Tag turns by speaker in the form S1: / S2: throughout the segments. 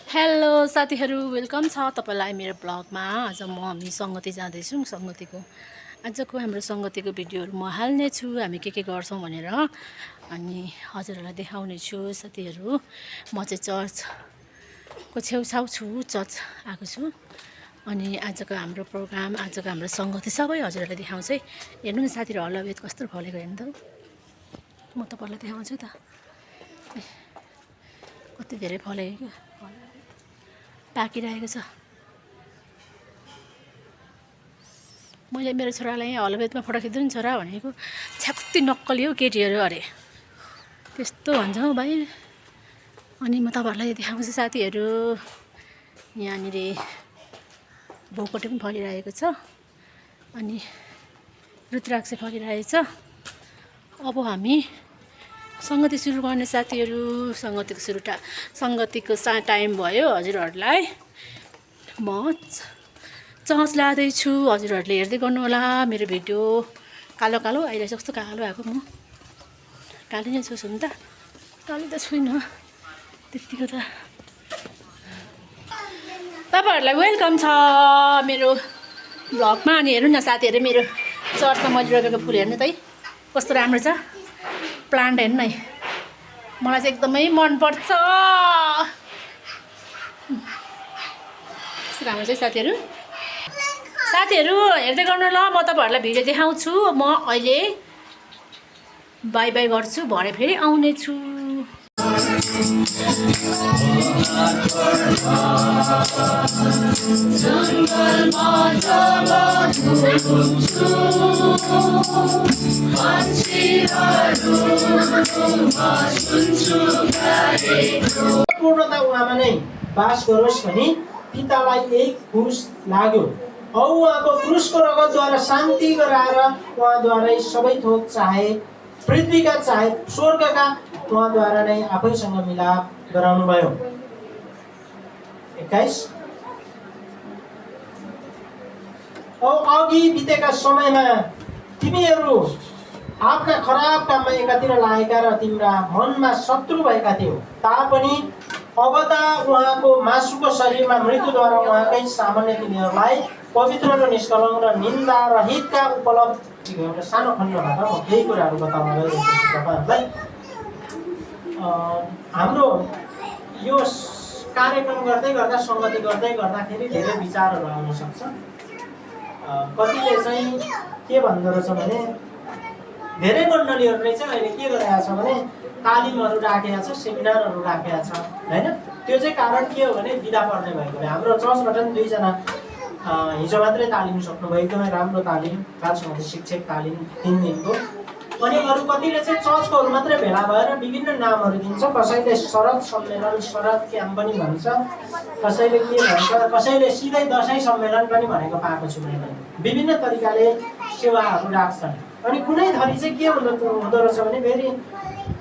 S1: Hello साथीहरू, welcome छ तपाईँलाई मेरो ब्लगमा। आज हामी सङ्गति जाँदैछौँ। आजको हाम्रो सङ्गतिको भिडियोहरू म हाल्ने छु, हामी के गर्छौँ भनेर। अनि हजुरहरूलाई देखाउने छु साथीहरू। म चाहिँ चर्चको छेउछाउ छु, चर्च आएको छु। अनि आजको हाम्रो प्रोग्राम, आजको हाम्रो सङ्गति सबै हजुरहरूलाई देखाउँछ है। हेर्नु न साथीहरू, हल्लावेत कस्तो फलेको हेर्नु त। म तपाईँलाई देखाउँछु त, कति धेरै फलेको क्या, पाकिरहेको छ। मैले मेरो छोरालाई यहाँ हलवेदमा फोटो खिच्नु नि छोरा भनेको, छ्याक्ति नक्कली हो केटीहरू अरे, त्यस्तो भन्छ हौ भाइ। अनि म तपाईँहरूलाई देखाउँछु साथीहरू, यहाँनिर बोकोटे पनि फलिरहेको छ, अनि रुद्राक्ष फलिरहेछ। अब हामी सङ्गति सुरु गर्ने साथीहरू। सङ्गतिको टाइम भयो हजुरहरूलाई। म चर्च लाँदैछु, हजुरहरूले हेर्दै गर्नु होला मेरो भिडियो। कालो कालो अहिले कस्तो कालो आएको, म काली नै छु नि त, काली त छुइनँ त्यत्तिको त। तपाईँहरूलाई वेलकम छ मेरो भ्लगमा। अनि हेर्नु न साथीहरू, मेरो चर्चमा मैले रोपेको फुल हेर्नु त है, कस्तो राम्रो छ प्लान्ट। हेर्नु न, मलाई चाहिँ एकदमै मनपर्छ, कस्तो राम्रो छ साथीहरू। हेर्दै गर्नु ल, म तपाईँहरूलाई भिडियो देखाउँछु। म अहिले बाई बाई गर्छु, भरे फेरि आउने छु।
S2: पूर्णता उहाँमा नै बास गरोस् भनी पितालाई एक खुस लाग्यो। औ उहाँको क्रुसको रगतद्वारा शान्ति गराएर उहाँद्वारै सबै थोक चाहे पृथ्वीका चाहे स्वर्गका उहाँद्वारा नै आफैसँग मिलाप गराउनु भयो। 21 औ अघि बितेका समयमा तिमीहरू आफ्ना खराब काममा एकातिर लागेका र तिम्रा मनमा शत्रु भएका थियौ, तापनि अब त उहाँको मासुको शरीरमा मृत्युद्वारा उहाँकै सामान्य तिमीहरूलाई पवित्र र निष्कलङ्क र निन्दा रहितका उपलब्धिको एउटा सानो खण्डबाट म केही कुराहरू बताउन गइरहेको छु तपाईँहरूलाई। हाम्रो यो कार्यक्रम गर्दै गर्दा, सङ्गति गर्दै गर्दाखेरि धेरै विचारहरू आउन सक्छ। कतिले चाहिँ के भन्दो रहेछ भने, धेरै मण्डलीहरूले चाहिँ अहिले के गरिरहेको छ भने तालिमहरू राखेको छ, सेमिनारहरू राखेको छ होइन। त्यो चाहिँ कारण के हो भने बिदा पर्ने भएकोले। हाम्रो चर्चबाट नि 2 जना हिजो मात्रै तालिम सक्नुभयो, एकदमै राम्रो तालिम, राजसमाज शिक्षक तालिम 3 दिनको। अनि अरू कतिले चाहिँ चर्चकोहरू मात्रै भेला भएर विभिन्न नामहरू दिन्छ। कसैले शरद सम्मेलन, शरद क्याम्प पनि भन्छ, कसैले के भन्छ, कसैले सिधै दसैँ सम्मेलन पनि भनेको पाएको छु मैले। विभिन्न तरिकाले सेवाहरू राख्छन्। अनि कुनै थरी चाहिँ के हुँदो रहेछ भने, फेरि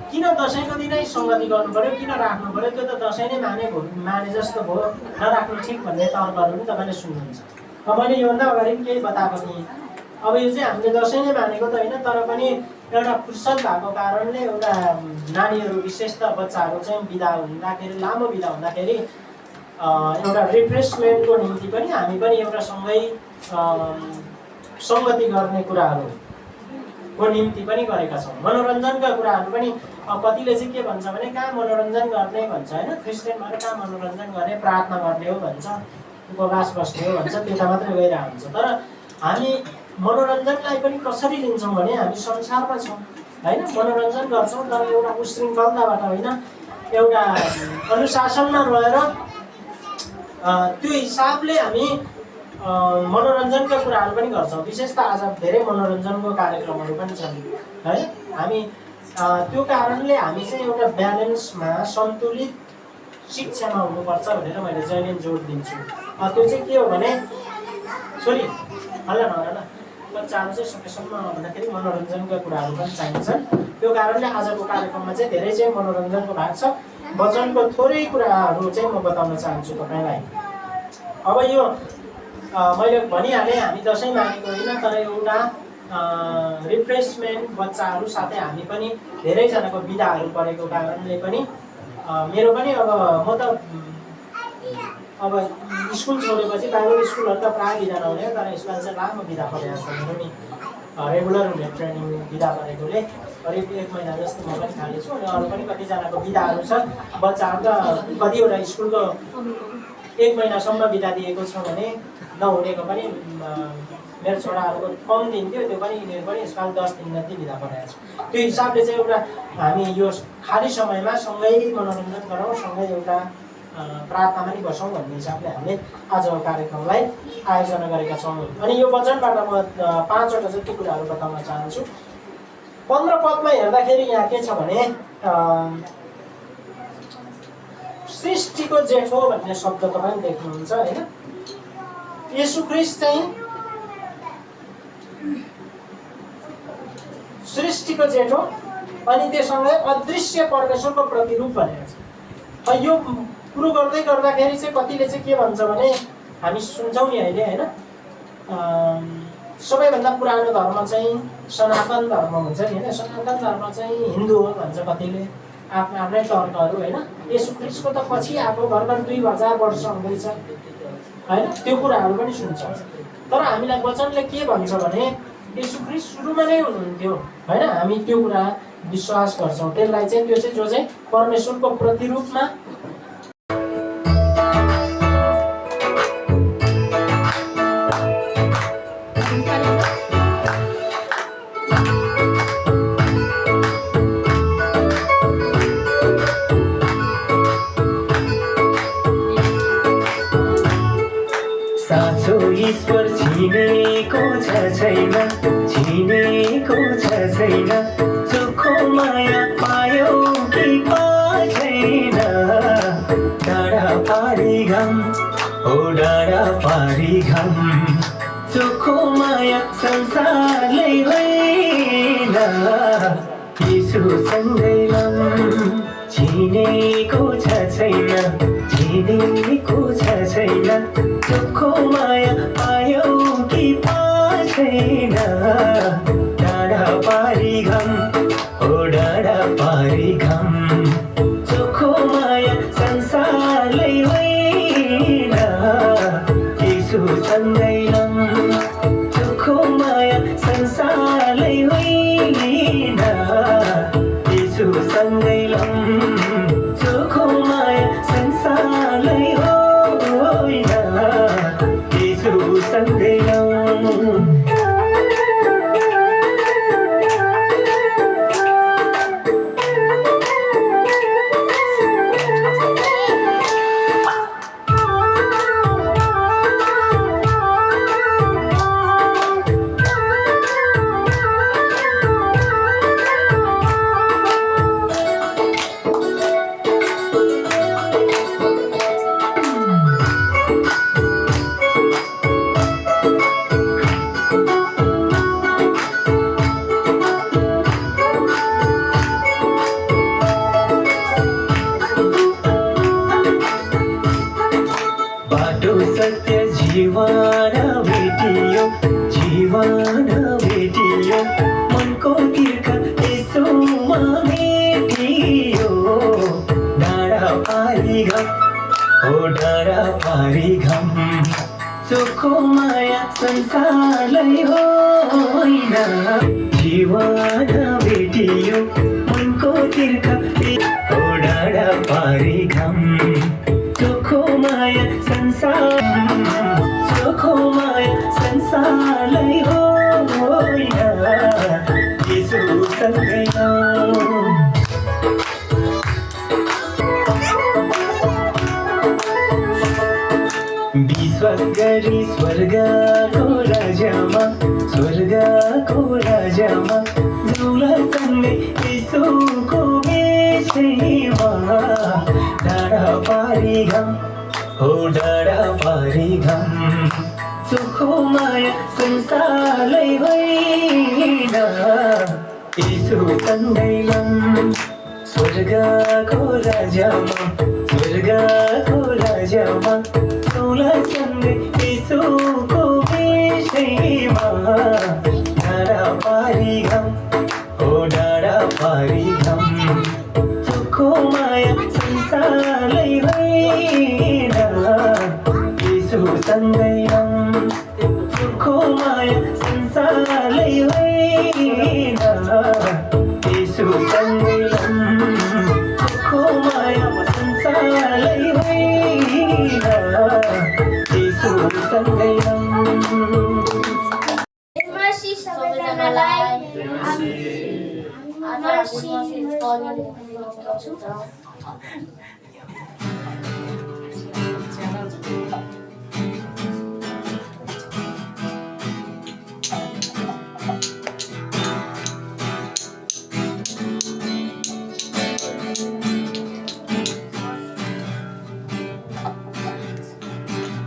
S2: किन दसैँको दिनै सङ्गति गर्नु पऱ्यो, किन राख्नु पऱ्यो, त्यो त दसैँ नै माने जस्तो भयो, नराख्नु ठिक भन्ने तर्कहरू पनि तपाईँले सुन्नुहुन्छ। मैले योभन्दा अगाडि पनि केही बताएको थिएँ। अब यो चाहिँ हामीले दसैँ नै मानेको त होइन, तर पनि एउटा फुर्सद भएको कारणले एउटा नानीहरू, विशेष त बच्चाहरू चाहिँ बिदा हुँदाखेरि, लामो बिदा हुँदाखेरि एउटा रिफ्रेसमेन्टको निम्ति पनि हामी पनि एउटा सँगै सङ्गति गर्ने कुराहरूको निम्ति पनि गरेका छौँ। मनोरञ्जनका कुराहरू पनि कतिले चाहिँ के भन्छ भने, कहाँ मनोरञ्जन गर्ने भन्छ होइन, क्रिस्चियन भएर कहाँ मनोरञ्जन गर्ने, प्रार्थना गर्ने हो भन्छ, उपवास बस्ने हो भन्छ, त्यता मात्रै गइरहेको हुन्छ। तर हामी मनोरञ्जनलाई पनि कसरी लिन्छौँ भने, हामी संसारमा छौँ होइन, मनोरञ्जन गर्छौँ तर एउटा उशृङ्खलताबाट होइन, एउटा अनुशासनमा रहेर त्यो हिसाबले हामी मनोरञ्जनका कुराहरू पनि गर्छौँ। विशेष त आज धेरै मनोरञ्जनको कार्यक्रमहरू पनि छन् है। हामी त्यो कारणले हामी चाहिँ एउटा ब्यालेन्समा, सन्तुलित शिक्षामा हुनुपर्छ भनेर मैले जहिले जोड दिन्छु। त्यो चाहिँ के हो भने, छोरी हल्ला नगर ल, बच्चाहरू चाहिँ सकेसम्म भन्दाखेरि मनोरञ्जनका कुराहरू पनि चाहिन्छन्। त्यो कारणले आजको कार्यक्रममा चाहिँ धेरै चाहिँ मनोरञ्जनको भाग छ। वचनको थोरै कुराहरू चाहिँ म बताउन चाहन्छु तपाईँलाई। अब यो मैले भनिहालेँ, हामी दसैँ मानेको होइन, तर एउटा रिफ्रेसमेन्ट बच्चाहरू साथै हामी पनि धेरैजनाको बिदाहरू परेको कारणले पनि मेरो पनि अब म त अब स्कुल छोडेपछि बाइबल स्कुलहरू त प्रायः बिदा नहुने, तर यसपालि चाहिँ लामो बिदा परेको छ मेरो नि। रेगुलर हुने ट्रेनिङ बिदा परेकोले करिब 1 महिना जस्तो म पनि खाली छु। अनि अरू पनि कतिजनाको बिदाहरू छ। बच्चाहरू त कतिवटा स्कुलको 1 महिनासम्म बिदा दिएको छ भने नहुनेको पनि मेरो छोराहरूको कम दिन थियो, त्यो पनि यिनीहरू पनि यसपालि 10 दिन जति बिदा परेको छ। त्यो हिसाबले चाहिँ एउटा हामी यो खाली समयमा सँगै मनोरञ्जन गरौँ, सँगै एउटा प्रार्थना पनि बसौँ भन्ने हिसाबले हामीले आजको कार्यक्रमलाई आयोजना गरेका छौँ। अनि यो वचनबाट म 5वटा जति कुराहरू बताउन चाहन्छु। 15 पदमा हेर्दाखेरि यहाँ के छ भने सृष्टिको जेठो भन्ने शब्द तपाईँ देख्नुहुन्छ होइन। येशू ख्रीष्ट चाहिँ सृष्टिको जेठो अनि त्यससँगै अदृश्य परमेश्वरको प्रतिरूप भनेको छ। यो कुरो गर्दै गर्दाखेरि चाहिँ कतिले चाहिँ के भन्छ भने हामी सुन्छौँ नि अहिले होइन, सबैभन्दा पुरानो धर्म चाहिँ सनातन धर्म हुन्छ नि होइन। सनातन धर्म चाहिँ हिन्दू हो भन्छ कतिले, आफ्नो आफ्नै तर्कहरू होइन। येशू ख्रीष्टको त पछि आएको भर्खर 2000 वर्ष हुँदैछ होइन, त्यो कुराहरू पनि सुन्छौँ। तर हामीलाई वचनले के भन्छ भने येशू ख्रीष्ट सुरुमा नै हुनुहुन्थ्यो होइन। हामी त्यो कुरा विश्वास गर्छौँ। त्यसलाई चाहिँ त्यो चाहिँ जो चाहिँ परमेश्वरको प्रतिरूपमा
S3: साँचो ईश्वर चिनेको छ छैन, चिनेको छ छैन, चोखो माया पायो कि पाएन। डाँडा पारी घाम, ओ डाँडा पारी घाम, चोखो माया संसारले होइन। यीशुसँगै लम चिनेको छ छैन, चिनेको छ छैन, चोखो माया पायो कि पाएन। डाँडा पारी घाम, ओ डाँडा पारी घाम, चोखो माया संसारले होइन। यीशुसँगै लम चोखो माया संसारले होइन। यीशुसँगै लम चोखो माया संसारले होइन। यीशुसँगै लम। सत्य जीवन भेटियो, जीवन भेटियो, मनको तिर्खा यसोमा भेटियो। डाँडा पारी घाम, ओ डाँडा पारी घाम, चोखो माया संसारलाई होइन। जीवन भेटियो, मनको तिर्खा ओ डाँडा पारी घाम, चोखो माया संसार, चोखो माया संसारलाई होइन। यीशुसँगै लम। विश्वास गरी स्वर्गको राज्यमा, स्वर्गको राज्यमा जाउँलासँगै यीशुको विषयमा। डाँडा पारी घाम, ओ डाँडा पारी घाम, चोखो माया संसारलाई होइन। यीशुसँगै लम स्वर्गको राज्यमा, स्वर्गको राज्यमा जाउँलासँगै यीशुको विषयमा। डाँडा पारी घाम, ओ डाँडा पारी घाम, चोखो माया संसारलाई होइन। सँगै सुखको माया संसारले होइन यसो सँगै सुखको माया संसारले होइन यसो सँगै
S4: Mercy सबैजनालाई mercy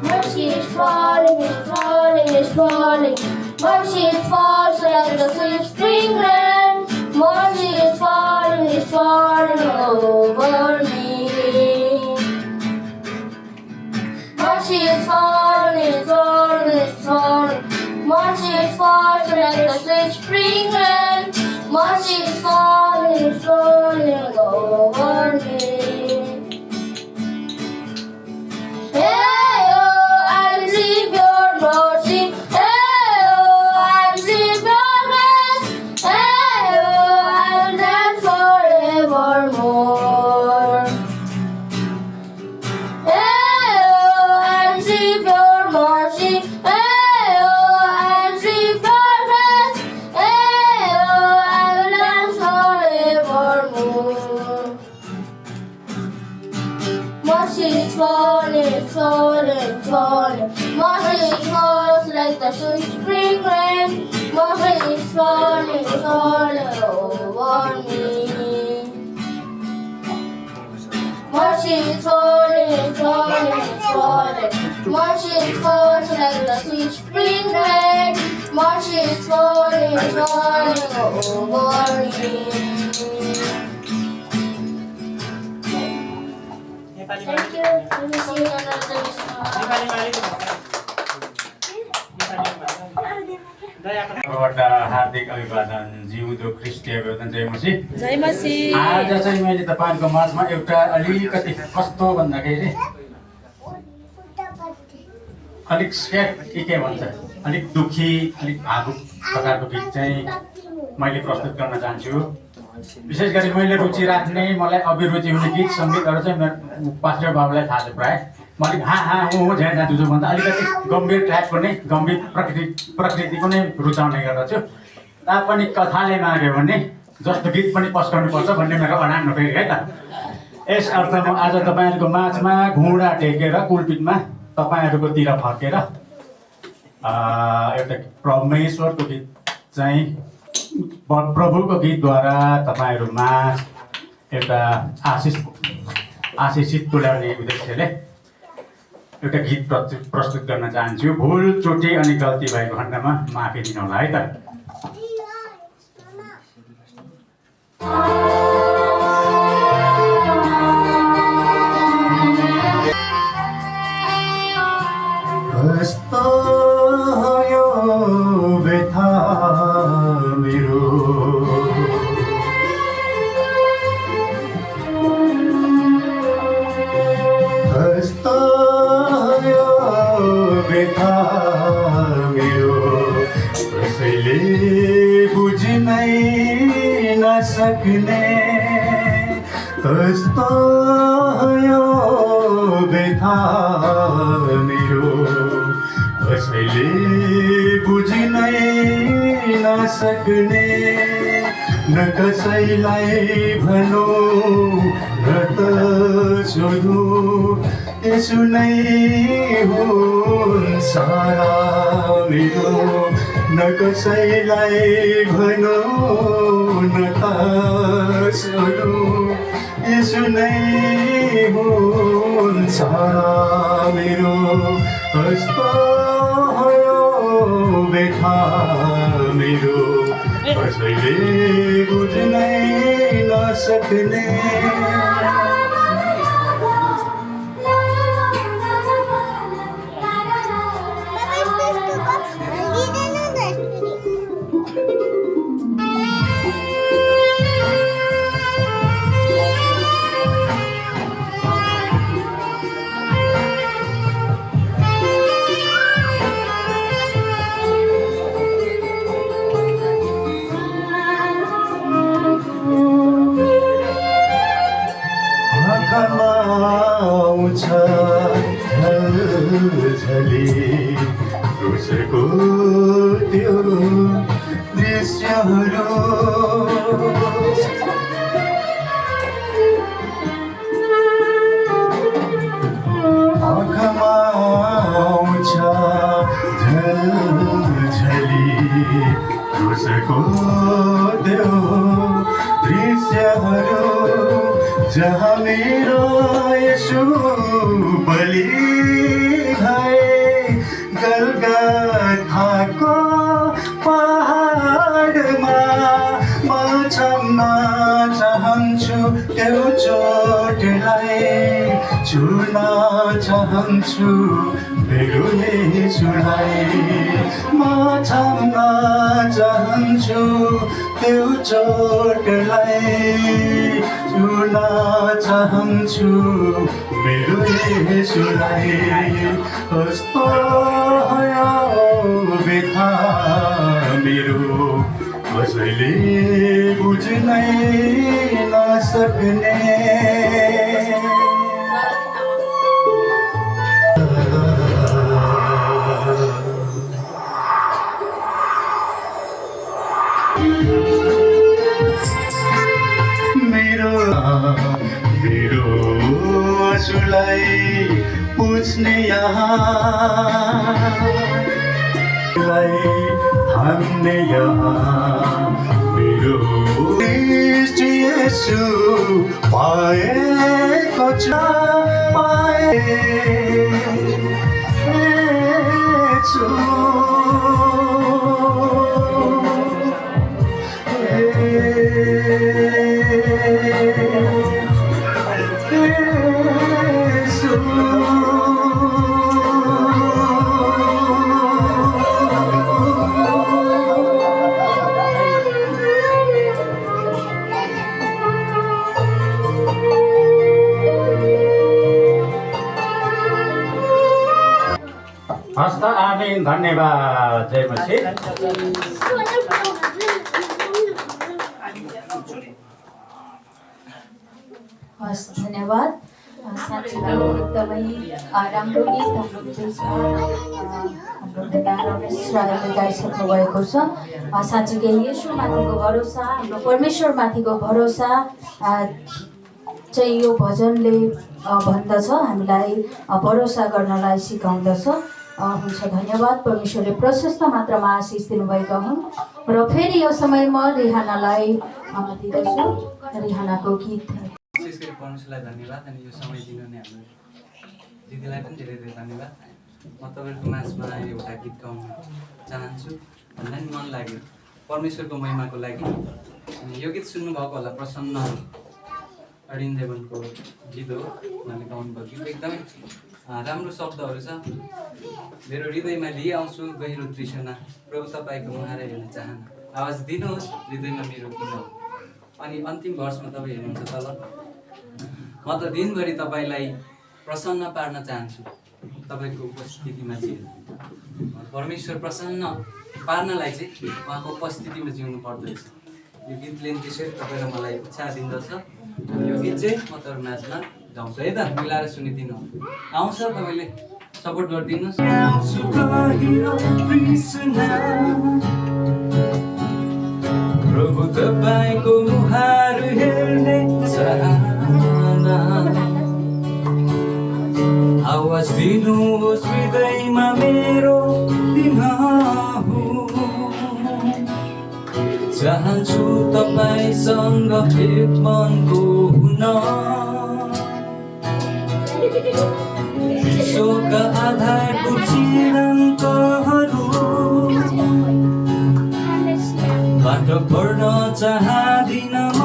S4: Mercy is falling, is falling, is falling. Mercy is falls like the sweet spring rain. Mercy is falling over me. Mercy is falling, is falling, is falling. Mercy is falls like the sweet spring rain. Mercy is falling over me. Hey, oh, I receive your mercy. Hey, oh, I receive your grace. Hey, oh, I will dance forevermore. Hey, oh, I receive your mercy. Hey, oh, I receive your grace. Hey, oh, I will dance forevermore. Mercy is falling, falling, falling. Mercy falls like the sweet spring rain. Mercy is falling, falling over me. Mercy is falling, falling, falling. Mercy falls like the sweet spring rain. Mercy is falling, falling over me.
S2: नेपालीमा
S4: Thank you.
S2: नेपालीमा अलिक दयाको
S5: बाट हार्दिक अभिवादन जिउँदो ख्रिस्टीय अभिवादन जय मसी।
S1: जय मसी।
S5: आज चाहिँ मैले तपाईँहरूको माझमा एउटा अलिकति कस्तो भन्दाखेरि अलिक स्याड के भन्छ अलिक दुःखी अलिक भावुक प्रकारको गीत चाहिँ मैले प्रस्तुत गर्न चाहन्छु। विशेष गरी मैले रुचि राख्ने मलाई अभिरुचि हुने गीत सङ्गीतहरू चाहिँ मेरो पास्टर बाबुलाई थाहा छ प्रायः। म अलिक हाँ झ्याँ जाँछु भन्दा अलिकति गम्भीर टाइपको नै गम्भीर प्रकृतिको नै रुचाउने गर्दछु। तापनि कथाले माग्यो भने जस्तो गीत पनि पस्काउनु पर्छ भन्ने मेरो अडान हो फेरि है त। यस अर्थमा आज तपाईँहरूको माझमा घुँडा टेकेर कुलपिटमा तपाईँहरूकोतिर फर्केर एउटा परमेश्वरको गीत चाहिँ प्रभुको गीतद्वारा तपाईँहरूमा एउटा आशिषित तुल्याउने उद्देश्यले एउटा गीत प्रस्तुत गर्न चाहन्छु। भुल त्रुटि अनि गल्ती भएको खण्डमा माफी दिनु होला है त।
S3: कस्तो यो व्यथा मेरो कस्तो यो व्यथा मेरो कसैले बुझ्नै नसक्ने कस्तो यो व्यथा मेरो कसैले बुझ्नै नसक्ने न कसैलाई भनौँ न त सोधौँ यसो नै हुन् सारा मेरो न कसैलाई भनौँ न त सोधौँ यसो नै हुन् सारा मेरो कस्तो व्यथा मेरो कसैले बुझ्नै नसक्ने झलझली उसको त्यो दृश्यहरू आँखामा आउँछ झलझली उसको त्यो दृश्यहरू जहाँ मेरो यसो बलि भए गलगथाको पहाडमा म छाम्न चाहन्छु त्यो चोटलाई छुन चाहन्छु मेरो यसुलाई म छाम्न चाहन्छु त्यो चोटलाई छुन चाहन्छु मेरो यसुलाई कस्तो यो व्यथा मेरो कसैले बुझ्नै नसक्ने मेरो आँसुलाई पुछ्ने यहाँलाई थाम्ने यहाँ मेरो यसु पाएको छ पाएछु
S5: हस्त आमीन धन्यवाद जय मसीह
S6: हस् धन्यवाद साँच्चै नै एकदमै राम्रो गीत हाम्रो बिचमा हाम्रो दादा रमेश राईले गाइसक्नु भएको छ साँच्चीकै येशूमाथिको भरोसा हाम्रो परमेश्वरमाथिको भरोसा चाहिँ यो भजनले भन्दछ हामीलाई भरोसा गर्नलाई सिकाउँदछ हुन्छ धन्यवाद परमेश्वरले प्रशस्त मात्रामा आशिष दिनुभएका हुन् र फेरि यो समयमा रिहानालाई दिँदैछु रिहानाको गीत
S7: विशेष गरी परमेश्वरलाई धन्यवाद अनि यो समय दिनुहुने हाम्रो दिदीलाई पनि धेरै धेरै धन्यवाद म तपाईँहरूको माझमा एउटा गीत गाउन चाहन्छु भन्दा नि मन लाग्यो परमेश्वरको महिमाको लागि अनि यो गीत सुन्नुभएको होला प्रसन्न अडिन देवनको गीत हो उहाँले गाउनुभएको गीत एकदमै राम्रो शब्दहरू छ मेरो हृदयमा लिइ आउँछु गहिरो तृष्णा प्रभु तपाईँको मुहार हेर्न चाहना आवाज दिनुहोस् हृदयमा मेरो किन हो अनि अन्तिम भर्समा तपाईँ हेर्नुहुन्छ तल म त दिनभरि तपाईँलाई प्रसन्न पार्न चाहन्छु तपाईँको उपस्थितिमा चाहिँ परमेश्वर प्रसन्न पार्नलाई चाहिँ उहाँको उपस्थितिमा जिउनु पर्दछ यो गीतले त्यसरी तपाईँलाई मलाई उत्साह दिँदछ यो गीत चाहिँ म तपाईँको माझमा गाउँछु है त मिलाएर सुनिदिनु आउँछ तपाईँले सपोर्ट गरिदिनुहोस् प्रभु तपाईँको मुहार हेर्ने चाहना आवाज दिनुहोस् हृदयमा मेरो दिनहु चाहन्छु तपाईँसँग एक मनको हुन विश्वका आधारको चिरन्तहरू बाटो पर्न चाहदिन म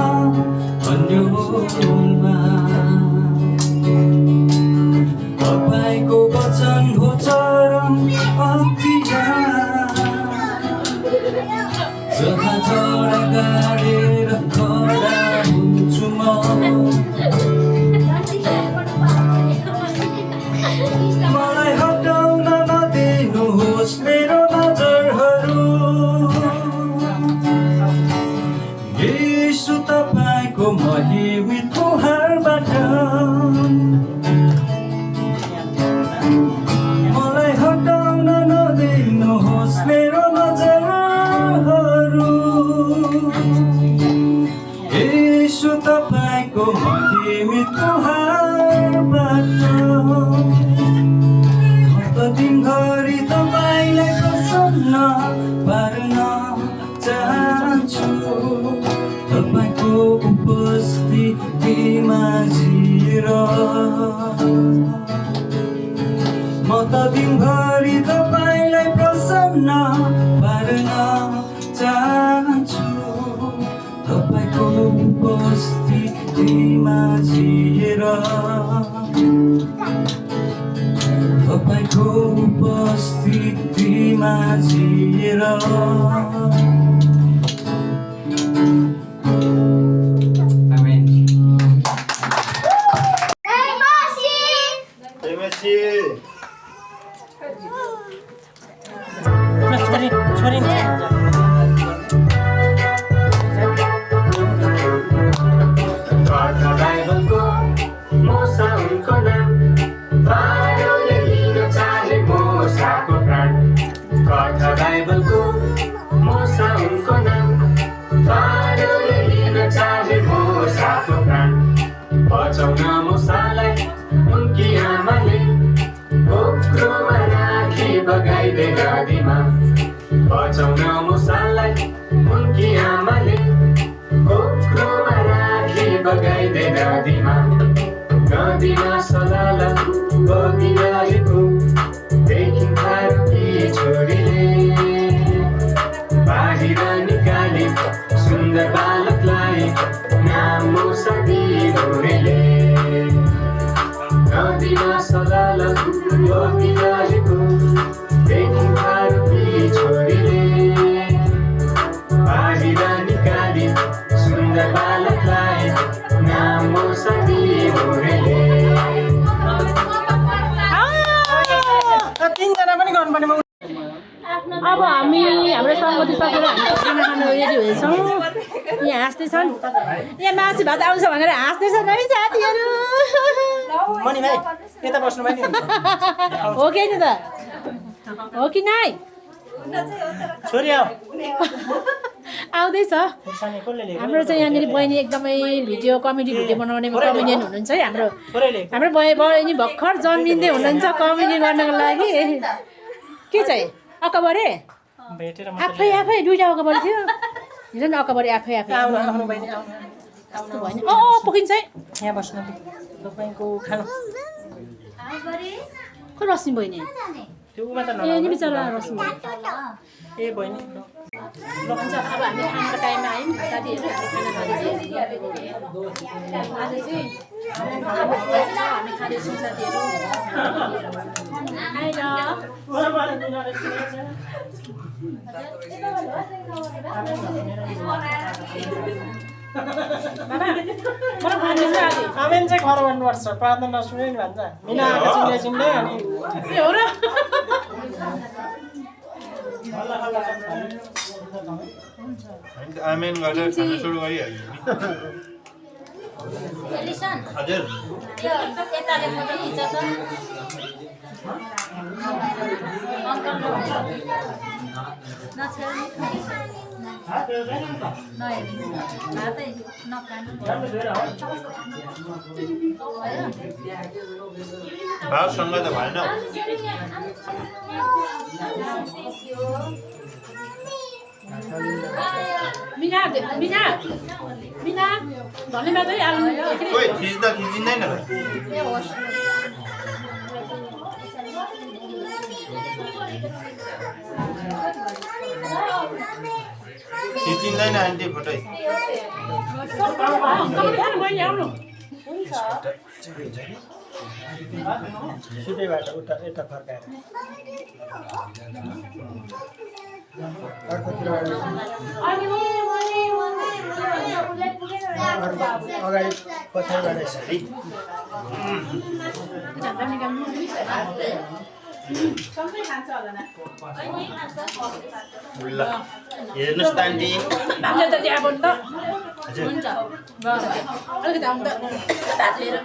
S7: अन्यमा तपाईँको वचन हो चरम जहाँ चढा गाडेर खडा हुन्छु म मलाई हटाउन नदिनुहोस् मेरो नजरहरू येशू तपाईँको महिमित मुहारबाट त दिनभरि तपाईँलाई प्रसन्न पार्न चाहन्छु तपाईँको उपस्थितिमा जिएर तपाईँको उपस्थितिमा जिएर आमेन
S2: छोरी बाइबलको मोसा उनको नाम फारोले लिन चाहे मोसाको प्राण कथा बाइबलको मोसा उनको नाम फारोले लिन चाहे मोसाको प्राण बचाउन मोसालाई उनकी आमाले ओक्रोमा राखी बगाइदे नदीमा बचाउन मोसालाई उनकी आमाले ओक्रोमा राखी बगाइदे नदीमा सलाला बगिरहेको देखिन्छ कि छोरीले बाहिर निकाले सुन्दर बालकलाई नाम मोसा दिनुहुनेले नदीमा सलाला बगिरहेको देखिन्छ कि छोरीले बाहिर निकाले सुन्दर बालकलाई नाम मोसा दिनुहुनेले तीनजना पनि गर्नुपर्ने
S1: अब हामी हाम्रो सङ्गति सकेर हामी खाना खानु रेडी हुँदैछौँ यहाँ हाँस्दैछन् यहाँ मासु भात आउँछ भनेर हाँस्दैछन् है साथीहरू
S2: मणि भाइ यता बस्नु भयो नि
S1: हो कि नि त हो कि नाइ
S2: छोरी आऊ
S1: आउँदैछ हाम्रो चाहिँ यहाँनिर बहिनी एकदमै भिडियो कमेडी भिडियो बनाउने कमेडियन हुनुहुन्छ है हाम्रो बहिनी भर्खर जन्मिँदै हुनुहुन्छ कमेडी गर्नको लागि के चाहिँ अकबरे आफै दुईवटा अकबर थियो हेर न अकबरे आफै
S2: आउनु बहिनी
S1: कस्तो भयो नि पुगिन्छ है
S2: यहाँ बस्नु तपाईँको खानु
S1: खै रश्मि बहिनी
S2: त्यो उमा त
S1: ए नि बिचरा रश्मि
S2: ए बहिनी
S1: हुन्छ अब हामी खानाको टाइममा आयौँ साथीहरू हामी खाना खाँदैछौँ आज चाहिँ हामी खाँदैछौँ साथीहरू आएर
S2: आमेन चाहिँ घर भन्नुपर्छ प्रार्थना नसुने नि भन्छ मिना आएको चिन्दै अनि
S1: हो र
S3: आमेन गरेर खाना सुरु गरिहाल्यो हजुर भावसँग त भएन
S1: मिना धन्यवाद है
S3: खोइ थिच्दा थिचिँदैन थिचिँदैन आन्टी फोटो
S2: सिधैबाट उता यता फर्काएर अगाडि पछाडिबाट यसरी
S3: ल हेर्नुहोस् त आन्टी
S1: भान्जा त त्यहाँ पनि त
S3: हजुर
S1: अलिकति आउनु त भात लिएर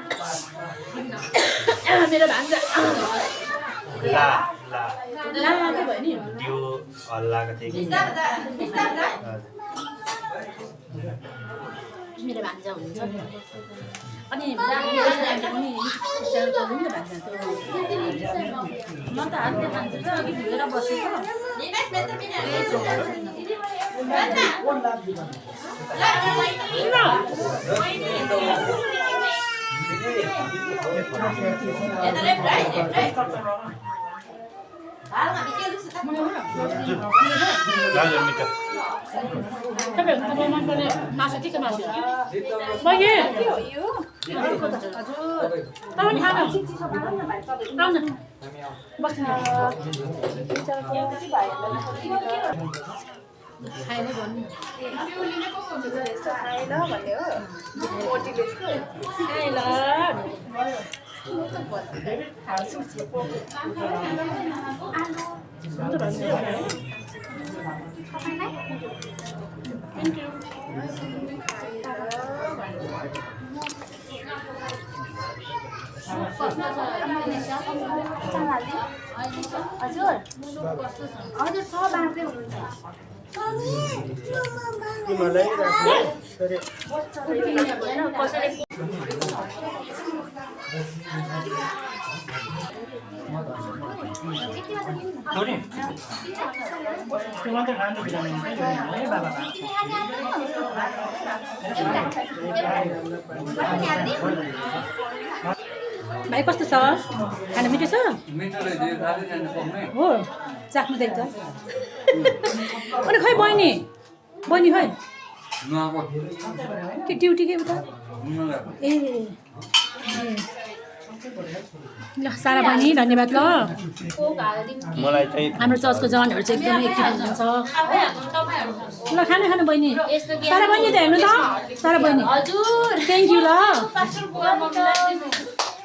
S1: मेरो भान्जा
S3: ला ला
S1: के भयो नि
S3: त्यो हल्लाएको थियो कि
S1: मेरो भान्जा हुन्छ अनि पनि म त हातले खान्छु त अघि धुएर बसेको
S3: हजुर मिठो
S1: तपाईँलाई मनपर्ने मासु के चाहिँ मासु बहिनी तपाईँ नि खानु आउन बस्नु खाएरै भन्नु
S4: हजुर हजुर छ बाँड्दै हुनुहुन्छ
S2: छोरी त्यो मात्रै खानु भिटामिन है बाबा
S1: भाइ कस्तो छ खाना मिठो छ
S7: मिठोले जे खाँदै जानु पाउने
S1: हो चाख्नु देख्छ अनि खै बहिनी खै
S7: नुहाएको
S1: के ड्युटी के उता
S7: नुहाउनु गएको
S1: ए ल सारा बहिनी धन्यवाद ल
S3: मलाई चाहिँ
S1: हाम्रो चर्चको जवानहरू चाहिँ एकदमै एक्टिभ हुनुहुन्छ ल खानु बहिनी सारा बहिनी त हेर्नु त सारा बहिनी
S4: हजुर
S1: थ्याङ्क यू ल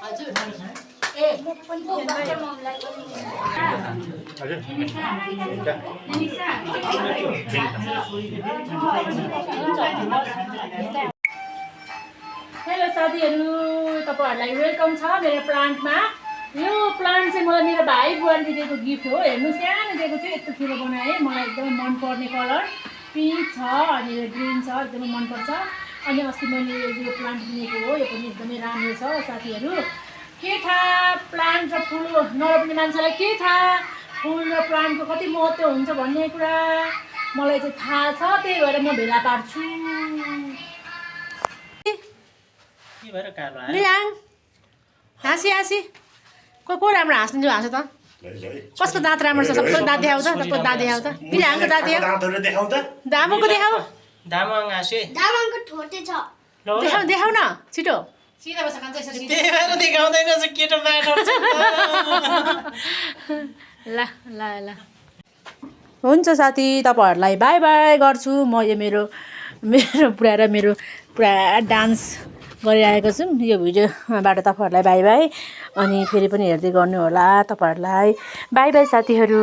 S4: हजुर ए म पनि पास्टर मम्मीलाई
S3: हजुर
S1: हेलो साथीहरू तपाईँहरूलाई वेलकम छ मेरो प्लान्टमा यो प्लान्ट चाहिँ मलाई मेरो भाइ बुवाले दिएको गिफ्ट हो हेर्नु सानो दिएको थियो यस्तो ठुलो बनाएँ मलाई एकदमै मनपर्ने कलर पिङ्क छ अनि यो ग्रिन छ एकदमै मनपर्छ अनि अस्ति मैले यो प्लान्ट किनेको हो यो पनि एकदमै राम्रो छ साथीहरू के थाहा प्लान्ट र फुल नरोप्ने मान्छेलाई के थाहा फुल र प्लान्टको कति महत्त्व हुन्छ भन्ने कुरा मलाई चाहिँ थाहा छ त्यही भएर म भेला पार्छु
S2: के भएर कालो आयो
S1: रियाङ हाँसी को राम्रो हाँस्नु हाँस त कसको दाँत राम्रो छ सबको दाँत देखाउ त सबको दाँत देखाउ त रियाङको दाँत देखाउ दामुको देखाउ
S2: दामङ हाँसे
S4: दामाङको ठोटे छ
S1: देखाउ न छिटो
S2: त्यही भएर देखाउँदैन छ केटो ब्याटर छ
S1: ल हुन्छ साथी तपाईँहरूलाई बाई बाई गर्छु म यो मेरो पुरा डान्स गरिरहेको छु यो भिडियोबाट तपाईँहरूलाई बाई बाई अनि फेरि पनि हेर्दै गर्नु होला तपाईँहरूलाई बाई बाई साथीहरू